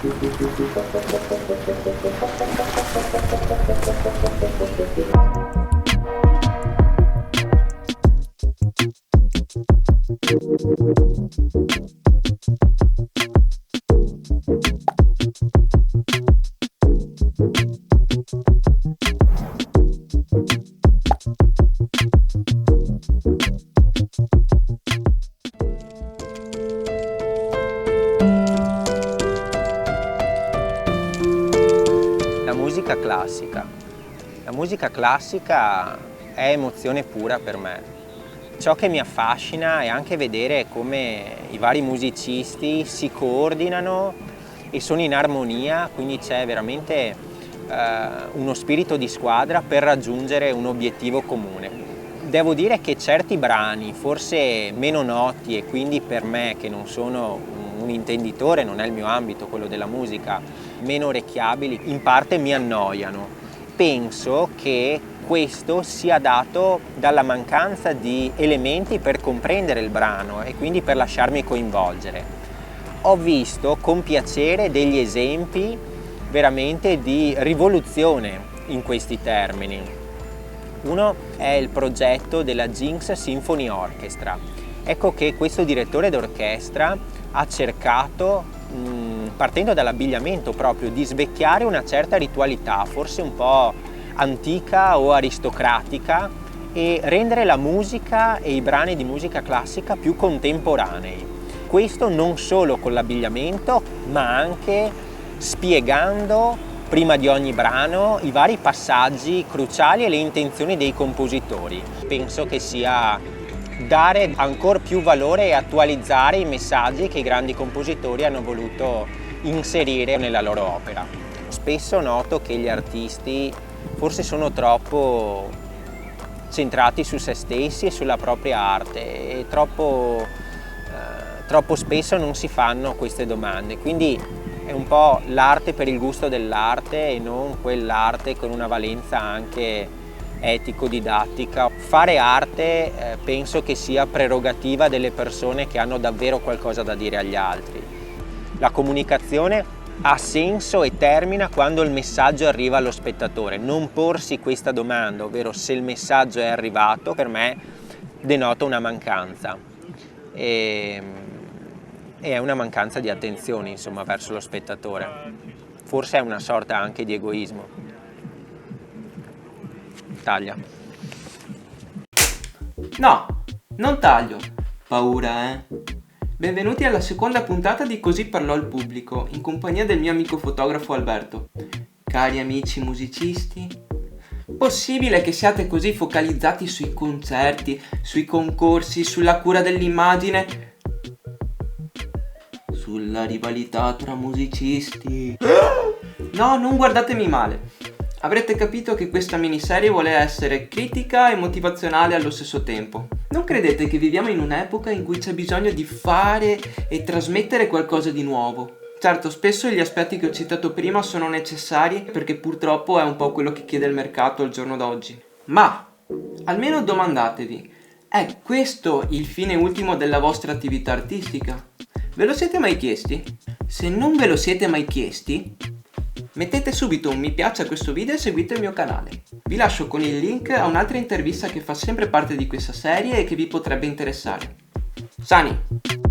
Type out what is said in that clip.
La musica classica. La musica classica è emozione pura per me. Ciò che mi affascina è anche vedere come i vari musicisti si coordinano e sono in armonia, quindi c'è veramente uno spirito di squadra per raggiungere un obiettivo comune. Devo dire che certi brani, forse meno noti e quindi per me che non sono un intenditore, non è il mio ambito quello della musica, meno orecchiabili, in parte mi annoiano. Penso che questo sia dato dalla mancanza di elementi per comprendere il brano e quindi per lasciarmi coinvolgere. Ho visto con piacere degli esempi veramente di rivoluzione in questi termini. Uno è il progetto della Jinx Symphony Orchestra. Ecco che questo direttore d'orchestra ha cercato, partendo dall'abbigliamento proprio, di svecchiare una certa ritualità, forse un po' antica o aristocratica, e rendere la musica e i brani di musica classica più contemporanei. Questo non solo con l'abbigliamento, ma anche spiegando prima di ogni brano i vari passaggi cruciali e le intenzioni dei compositori. Penso che sia dare ancora più valore e attualizzare i messaggi che i grandi compositori hanno voluto inserire nella loro opera. Spesso noto che gli artisti forse sono troppo centrati su se stessi e sulla propria arte e troppo spesso non si fanno queste domande, quindi è un po' l'arte per il gusto dell'arte e non quell'arte con una valenza anche etico-didattica. Fare arte penso che sia prerogativa delle persone che hanno davvero qualcosa da dire agli altri. La comunicazione ha senso e termina quando il messaggio arriva allo spettatore. Non porsi questa domanda, ovvero se il messaggio è arrivato, per me denota una mancanza. E è una mancanza di attenzione, insomma, verso lo spettatore. Forse è una sorta anche di egoismo. Taglia. No, non taglio. Paura, eh? Benvenuti alla seconda puntata di Così parlò il pubblico, in compagnia del mio amico fotografo Alberto. Cari amici musicisti, possibile che siate così focalizzati sui concerti, sui concorsi, sulla cura dell'immagine, sulla rivalità tra musicisti? No, non guardatemi male. Avrete capito che questa miniserie vuole essere critica e motivazionale allo stesso tempo. Non credete che viviamo in un'epoca in cui c'è bisogno di fare e trasmettere qualcosa di nuovo? Certo, spesso gli aspetti che ho citato prima sono necessari perché purtroppo è un po' quello che chiede il mercato al giorno d'oggi. Ma, almeno domandatevi, è questo il fine ultimo della vostra attività artistica? Ve lo siete mai chiesti? Se non ve lo siete mai chiesti, mettete subito un mi piace a questo video e seguite il mio canale. Vi lascio con il link a un'altra intervista che fa sempre parte di questa serie e che vi potrebbe interessare. Sani!